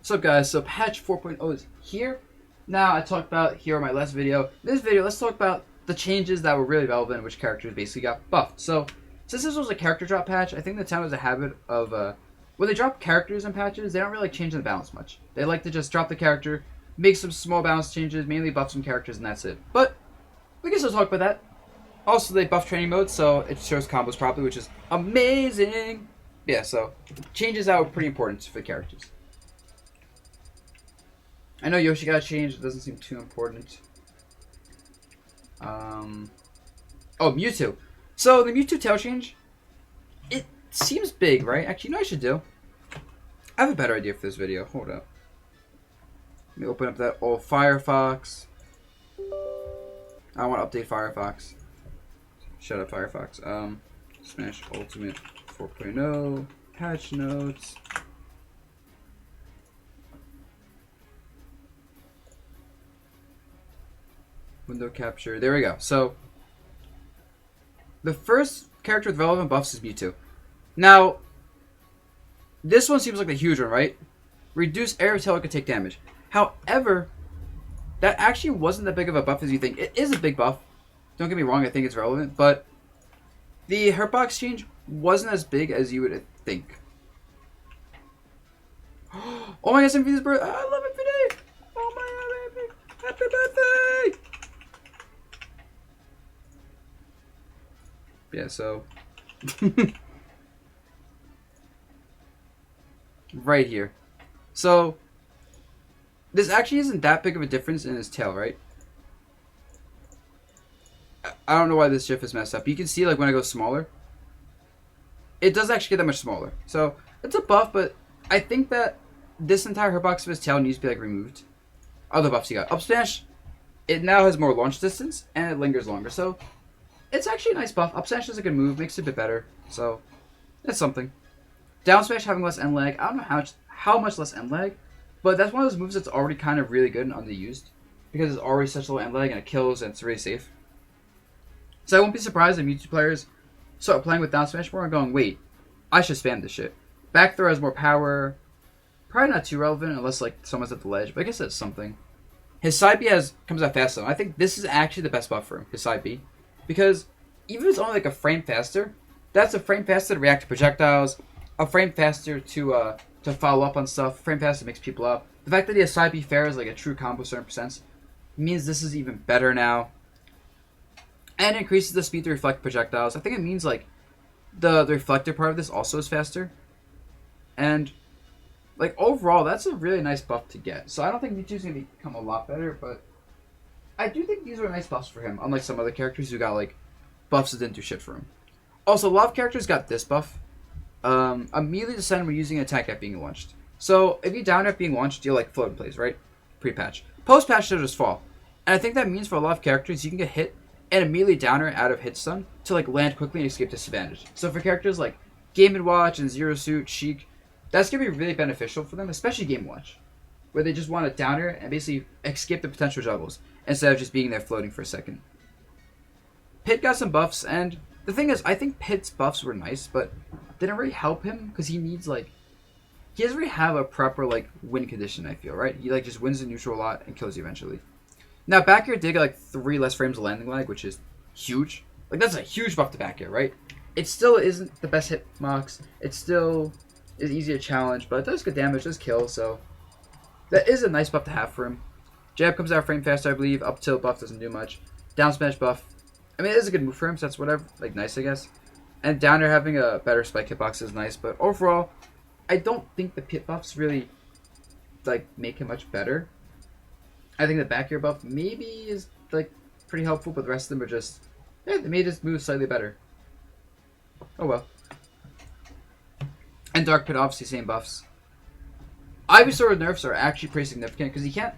What's up, guys? So patch 4.0 is here. Now I talked about here in my last video. In this video, let's talk about the changes that were really relevant, which characters basically got buffed. So since this was a character drop patch, I think the town has a habit of when they drop characters in patches, they don't really like changing the balance much. They like to just drop the character, make some small balance changes, mainly buff some characters, and that's it. But we can still talk about that. Also, they buff training mode, so it shows combos properly, which is amazing. Yeah, so changes that were pretty important for the characters. I know Yoshi got changed. It doesn't seem too important. Oh, Mewtwo. So the Mewtwo tail change, it seems big, right? Actually, you know what I should do? I have a better idea for this video. Hold up. Let me open up that old Firefox. I want to update Firefox. Shut up, Firefox. Smash Ultimate 4.0 patch notes. Window capture. There we go. So the first character with relevant buffs is Mewtwo. Now, this one seems like the huge one, right? Reduce air until it can take damage. However, that actually wasn't that big of a buff as you think. It is a big buff. Don't get me wrong, I think it's relevant, but the Hurtbox change wasn't as big as you would think. Oh my gosh, Infinite's birthday! I love Infinite! Oh my god, baby! Happy birthday! Yeah, so right here. So this actually isn't that big of a difference in his tail, right? I don't know why this GIF is messed up. You can see, like, when I go smaller, it does actually get that much smaller. So it's a buff, but I think that this entire hitbox of his tail needs to be, like, removed. Other buffs he got. Up smash, it now has more launch distance and it lingers longer. So it's actually a nice buff. Up smash is a good move, makes it a bit better. So that's something. Down smash having less end lag. I don't know how much less end lag, but that's one of those moves that's already kind of really good and underused because it's already such low end lag and it kills and it's really safe. So I won't be surprised if Mewtwo players start playing with down smash more and going, wait, I should spam this shit. Back throw has more power. Probably not too relevant unless like someone's at the ledge, but I guess that's something. His side B comes out fast though. I think this is actually the best buff for him, his side B. Because even if it's only like a frame faster, that's a frame faster to react to projectiles, a frame faster to follow up on stuff, frame faster makes people up. The fact that he has side B fair is like a true combo certain percents means this is even better now. And increases the speed to reflect projectiles. I think it means like the reflector part of this also is faster. And like overall, that's a really nice buff to get. So I don't think Mewtwo's going to become a lot better, but I do think these are nice buffs for him, unlike some other characters who got like buffs that didn't do shit for him. Also, a lot of characters got this buff. Immediately descend when using an attack at being launched. So if you down at being launched, you'll like float in place, right? Pre-patch. Post-patch, they'll just fall. And I think that means for a lot of characters, you can get hit and immediately downer out of hit stun to like land quickly and escape disadvantage. So for characters like Game & Watch and Zero Suit, Sheik, that's going to be really beneficial for them, especially Game & Watch, where they just want to downer and basically escape the potential juggles instead of just being there floating for a second. Pit got some buffs, and the thing is, I think Pit's buffs were nice, but they didn't really help him because he needs like, he doesn't really have a proper like win condition, I feel, right? He like just wins the neutral a lot and kills you eventually. Now, back air did get like 3 less frames of landing lag, which is huge. Like, that's a huge buff to back air, right? It still isn't the best hitbox. It still is easy to challenge, but it does good damage, does kill, so that is a nice buff to have for him. Jab comes out frame faster, I believe. Up tilt buff doesn't do much. Down smash buff, I mean, it is a good move for him, so that's whatever. Like, nice, I guess. And down air having a better spike hitbox is nice, but overall, I don't think the pit buffs really, like, make him much better. I think the back air buff maybe is like pretty helpful, but the rest of them are just, yeah, they made his move slightly better. Oh well. And Dark Pit obviously same buffs. Ivysaur nerfs are actually pretty significant because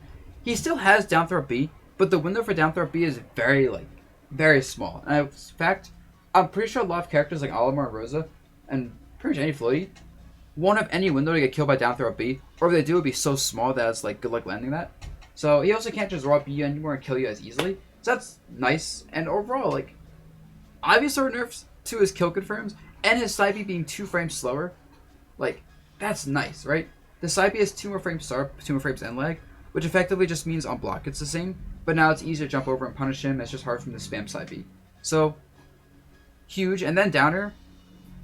he still has down throw B, but the window for down throw B is very small. And in fact, I'm pretty sure a lot of characters like Olimar and Rosa, and pretty much any floaty, won't have any window to get killed by down throw B, or if they do, it would be so small that it's like good luck landing that. So he also can't just raw up you anymore and kill you as easily. So that's nice. And overall, like, Ivysaur nerfs to his kill confirms and his side B being 2 frames slower, like, that's nice, right? The side B has 2 more frames start, 2 more frames end lag, which effectively just means on block it's the same, but now it's easier to jump over and punish him. It's just hard for him to spam side B. So, huge. And then downer,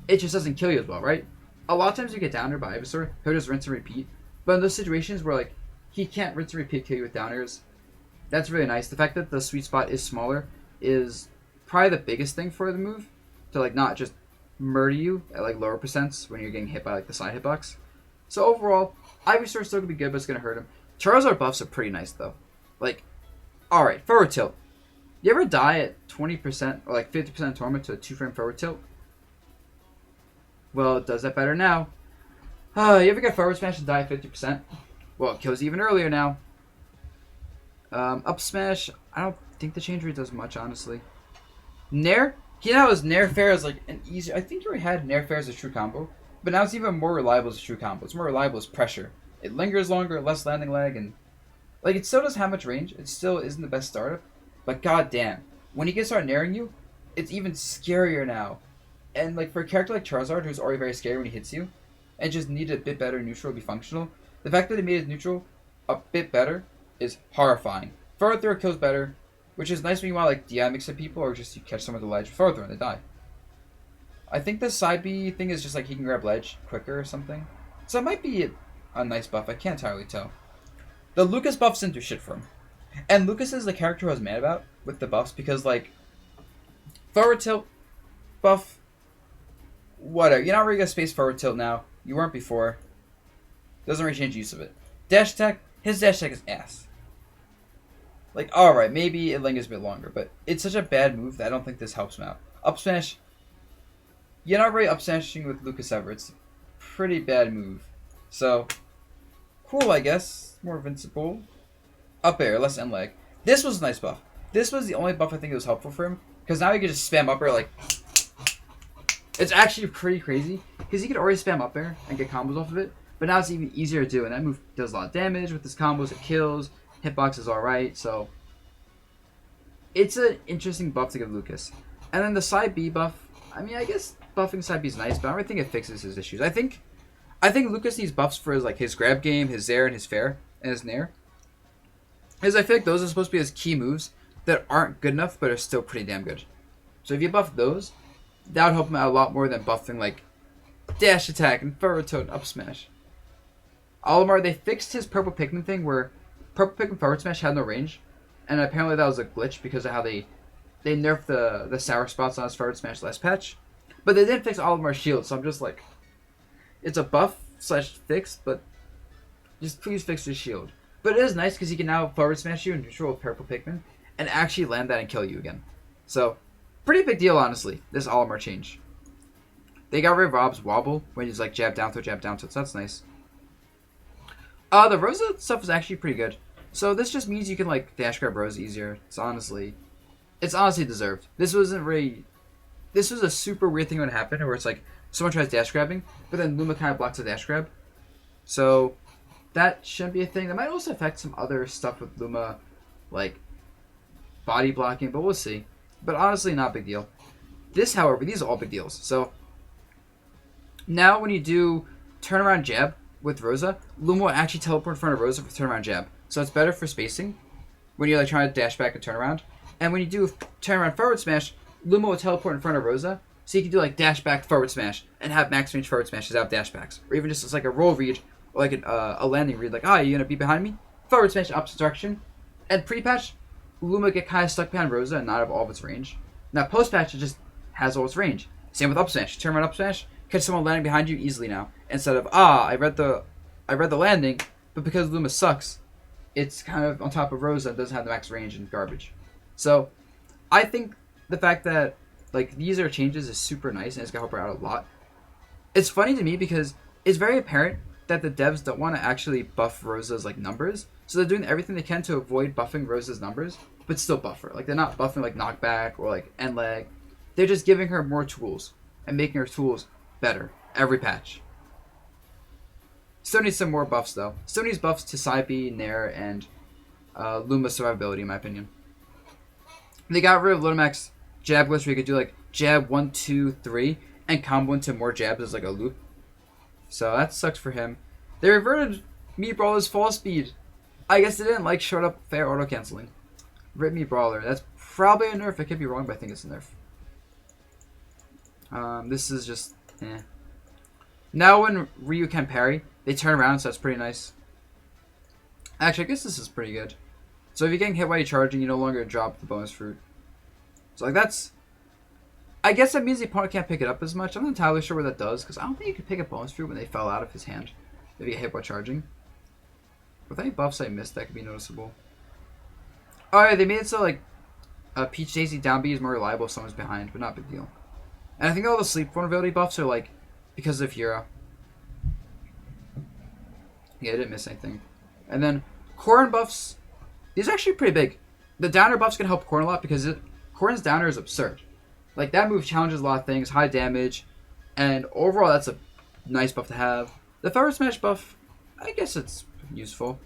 it just doesn't kill you as well, right? A lot of times you get downer by Ivysaur, he'll just rinse and repeat. But in those situations where like he can't rinse and repeat kill you with downers, that's really nice. The fact that the sweet spot is smaller is probably the biggest thing for the move, to like not just murder you at like lower percents when you're getting hit by like the side hitbox. So overall, Ivysaur still gonna be good, but it's gonna hurt him. Charizard buffs are pretty nice though. Like, alright, forward tilt. You ever die at 20% or like 50% tournament to a 2-frame forward tilt? Well, it does that better now. You ever get forward smash and die at 50%? Well, it kills you even earlier now. Up smash, I don't think the change rate does much, honestly. Nair? He now has Nair Fair as like an easy. I think you already had Nair Fair as a true combo, but now it's even more reliable as a true combo. It's more reliable as pressure. It lingers longer, less landing lag, and like it still doesn't have much range. It still isn't the best startup, but goddamn, when he can start nairing you, it's even scarier now. And like for a character like Charizard, who's already very scary when he hits you, and just needed a bit better neutral to be functional, the fact that he made his neutral a bit better is horrifying. Forward throw kills better, which is nice when you want like DI mix at people or just you catch someone with the ledge. Forward throw and they die. I think the side B thing is just like he can grab ledge quicker or something. So it might be a nice buff. I can't entirely tell. The Lucas buffs didn't do shit for him. And Lucas is the character I was mad about with the buffs because like forward tilt buff, whatever. You're not really gonna space forward tilt now. You weren't before. Doesn't really change use of it. Dash attack, his dash attack is ass. Like, alright, maybe it lingers a bit longer, but it's such a bad move that I don't think this helps him out. Up smash, you're not really up smashing with Lucas ever. It's a pretty bad move. So, cool, I guess. More invincible. Up air, less end lag. This was a nice buff. This was the only buff I think that was helpful for him, because now he can just spam up air like... It's actually pretty crazy, because he could already spam up air and get combos off of it, but now it's even easier to do, and that move does a lot of damage with his combos, it kills, hitbox is alright, so... It's an interesting buff to give Lucas. And then the side B buff, I mean, I guess buffing side B is nice, but I don't really think it fixes his issues. I think Lucas needs buffs for his like his grab game, his Zair, and his Fair, and his Nair. Because I feel like those are supposed to be his key moves that aren't good enough, but are still pretty damn good. So if you buff those, that would help him out a lot more than buffing like dash attack and forward tilt and up smash. Olimar, they fixed his purple Pikmin thing where purple Pikmin forward smash had no range, and apparently that was a glitch because of how they nerfed the sour spots on his forward smash last patch. But they didn't fix Olimar's shield, so I'm just like, it's a buff slash fix, but just please fix his shield. But it is nice because he can now forward smash you in neutral with purple Pikmin and actually land that and kill you again. So, pretty big deal, honestly, this Olimar change. They got rid of Rob's wobble when he's like jab down to, so that's nice. The Rosa stuff is actually pretty good. So this just means you can like dash grab Rosa easier. It's honestly deserved. This was a super weird thing when it happened where it's like someone tries dash grabbing, but then Luma kind of blocks the dash grab. So that shouldn't be a thing. That might also affect some other stuff with Luma, like body blocking, but we'll see. But honestly, not a big deal. This, however, these are all big deals. So now when you do turnaround jab with Rosa, Luma will actually teleport in front of Rosa for turnaround jab. So it's better for spacing when you're like trying to dash back and turn around. And when you do turnaround forward smash, Luma will teleport in front of Rosa, so you can do like dash back forward smash and have max range forward smashes out dash backs, or even just as like a roll read or like a landing read, like you're gonna be behind me, forward smash opposite direction. And pre-patch, Luma get kind of stuck behind Rosa and not have all of its range. Now post-patch, it just has all its range. Same with up smash, turn around up smash, catch someone landing behind you easily now, instead of I read the landing, but because Luma sucks, it's kind of on top of Rosa and doesn't have the max range and garbage. So I think the fact that like these are changes is super nice and it's gonna help her out a lot. It's funny to me because it's very apparent that the devs don't want to actually buff Rosa's like numbers, so they're doing everything they can to avoid buffing Rosa's numbers, but still buff her. Like they're not buffing like knockback or like end lag. They're just giving her more tools and making her tools better every patch. Still needs some more buffs though. Still needs buffs to side B, Nair, and Luma survivability in my opinion. They got rid of Lotomax jab glitch where you could do like jab 1, 2, 3 and combo into more jabs as like a loop. So that sucks for him. They reverted Meat Brawler's fall speed. I guess they didn't like showed up fair auto canceling. Rip Meat Brawler. That's probably a nerf. I could be wrong, but I think it's a nerf. This is just Now when Ryu can parry, they turn around, so that's pretty nice. Actually, I guess this is pretty good. So if you're getting hit while you're charging, you no longer drop the bonus fruit. So like that's... I guess that means the opponent can't pick it up as much. I'm not entirely sure what that does, because I don't think you can pick up bonus fruit when they fell out of his hand if you get hit while charging. With any buffs I missed, that could be noticeable. Alright, they made it so like Peach Daisy down B is more reliable if someone's behind, but not a big deal. And I think all the sleep vulnerability buffs are like because of Hero. Yeah, I didn't miss anything. And then Corrin buffs, these are actually pretty big. The downer buffs can help Corrin a lot because Corrin's downer is absurd. Like that move challenges a lot of things, high damage, and overall that's a nice buff to have. The forward smash buff, I guess it's useful.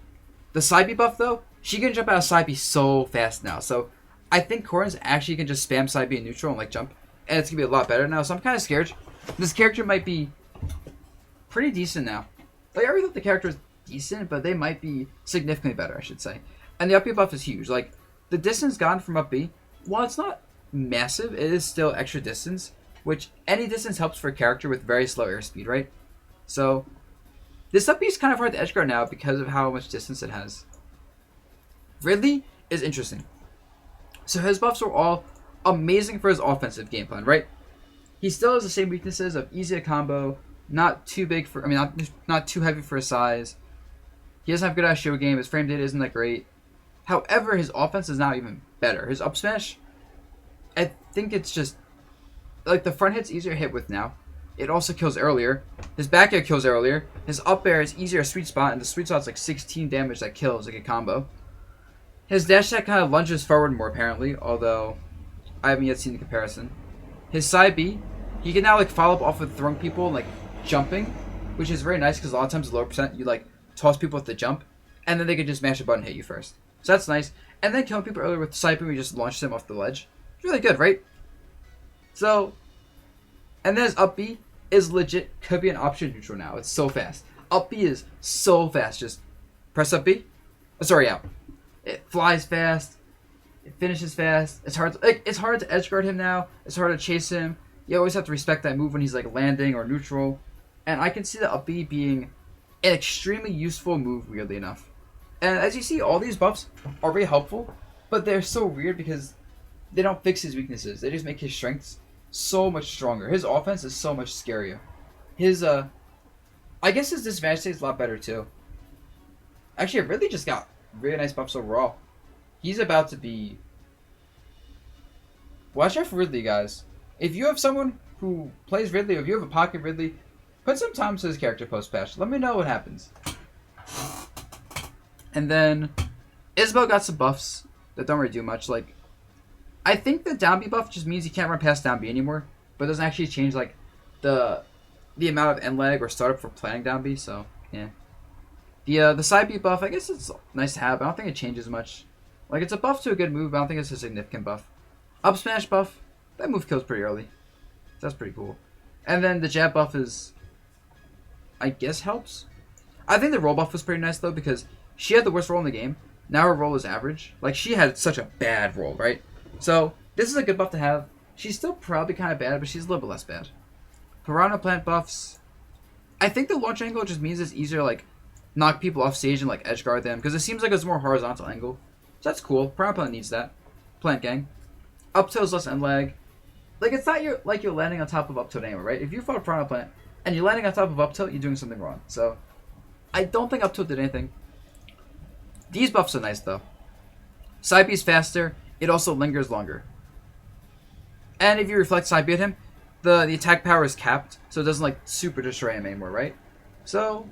The side B buff though, she can jump out of side B so fast now. So I think Corrin's actually can just spam side B in neutral and like jump, and it's gonna be a lot better now. So I'm kind of scared. This character might be pretty decent now. Like I already thought the character was decent, but they might be significantly better, I should say. And the up B buff is huge. Like the distance gone from up B, while it's not massive, it is still extra distance, which any distance helps for a character with very slow airspeed, right? So this up B is kind of hard to edgeguard now because of how much distance it has. Ridley is interesting. So his buffs are all amazing for his offensive game plan, right? He still has the same weaknesses of easy to combo, not too big for, not too heavy for his size. He doesn't have good ass show game. His frame data isn't that great. However, his offense is now even better. His up smash, I think it's just like the front hit's easier to hit with now. It also kills earlier. His back air kills earlier. His up air is easier to sweet spot, and the sweet spot's like 16 damage that kills like a combo. His dash attack kind of lunges forward more apparently, although I haven't yet seen the comparison. His side B, he can now like follow up off of throwing people and like jumping, which is very nice because a lot of times lower percent you like toss people with the jump, and then they can just mash a button and hit you first. So that's nice. And then killing people earlier with side B, we just launched them off the ledge. It's really good, right? So, and then his up B is legit could be an option neutral now. It's so fast. Up B is so fast. Just press up B. Oh, sorry, out. It flies fast. It finishes fast. It's hard to edge guard him now. It's hard to chase him. You always have to respect that move when he's like landing or neutral. And I can see the up B being an extremely useful move, weirdly enough. And as you see, all these buffs are very helpful, but they're so weird because they don't fix his weaknesses. They just make his strengths so much stronger. His offense is so much scarier. His I guess his disadvantage is a lot better too. Actually, I really just got really nice buffs overall. He's about to be... Watch out for Ridley, guys. If you have someone who plays Ridley, or if you have a pocket Ridley, put some time to his character post-patch. Let me know what happens. And then Isabel got some buffs that don't really do much. Like, I think the down B buff just means you can't run past down B anymore, but it doesn't actually change like the amount of end lag or startup for planning down B. So yeah, the side B buff, I guess it's nice to have. But I don't think it changes much. Like it's a buff to a good move, but I don't think it's a significant buff. Up smash buff, that move kills pretty early. That's pretty cool. And then the jab buff is, I guess, helps. I think the roll buff was pretty nice though because she had the worst roll in the game. Now her roll is average. Like she had such a bad roll, right? So this is a good buff to have. She's still probably kind of bad, but she's a little bit less bad. Piranha plant buffs. I think the launch angle just means it's easier to like knock people off stage and like edge guard them because it seems like it's a more horizontal angle. So that's cool. Piranha plant needs that. Plant gang. Up tilt is less end lag. Like it's not you're landing on top of up tilt anyway, right? If you fought a Piranha plant and you're landing on top of up tilt, you're doing something wrong. So I don't think up tilt did anything. These buffs are nice though. Side B is faster. It also lingers longer. And if you reflect side B at him, the attack power is capped, so it doesn't like super destroy him anymore, right? So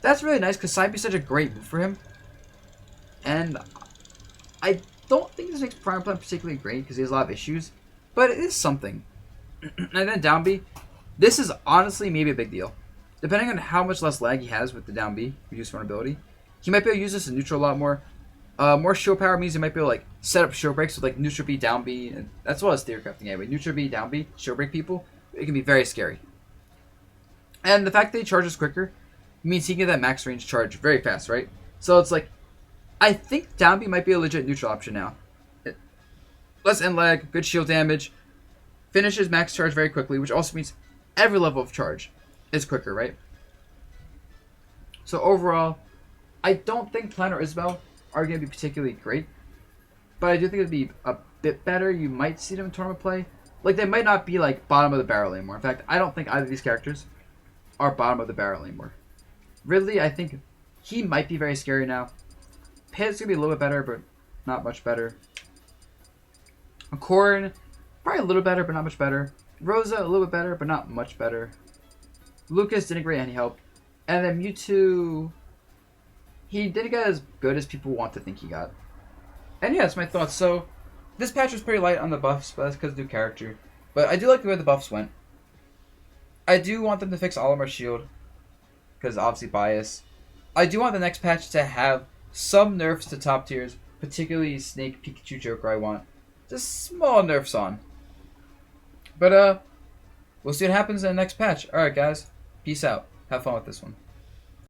that's really nice because side B is such a great move for him. And I don't think this makes Piranha Plant particularly great because he has a lot of issues, but it is something. And then down B, this is honestly maybe a big deal. Depending on how much less lag he has with the down B, reduced vulnerability, he might be able to use this in neutral a lot more. More show power means he might be able to like set up show breaks with like neutral B, down B, and that's what it's theory crafting anyway. Neutral B, down B, show break people. It can be very scary. And the fact that he charges quicker means he can get that max range charge very fast, right? So it's like, I think down B might be a legit neutral option now. Less end lag, good shield damage, finishes max charge very quickly, which also means every level of charge is quicker, right? So overall, I don't think Plan or Isabel are going to be particularly great, but I do think it'd be a bit better. You might see them in tournament play. Like, they might not be, like, bottom of the barrel anymore. In fact, I don't think either of these characters are bottom of the barrel anymore. Ridley, I think he might be very scary now. Pit's going to be a little bit better, but not much better. Corrin, probably a little better, but not much better. Rosa, a little bit better, but not much better. Lucas didn't get any help. And then Mewtwo, he didn't get as good as people want to think he got. And yeah, that's my thoughts. So, this patch was pretty light on the buffs, but that's because of new character. But I do like the way the buffs went. I do want them to fix Olimar's shield, because obviously bias. I do want the next patch to have some nerfs to top tiers, particularly Snake, Pikachu, Joker I want. Just small nerfs on. But we'll see what happens in the next patch. Alright guys, peace out. Have fun with this one.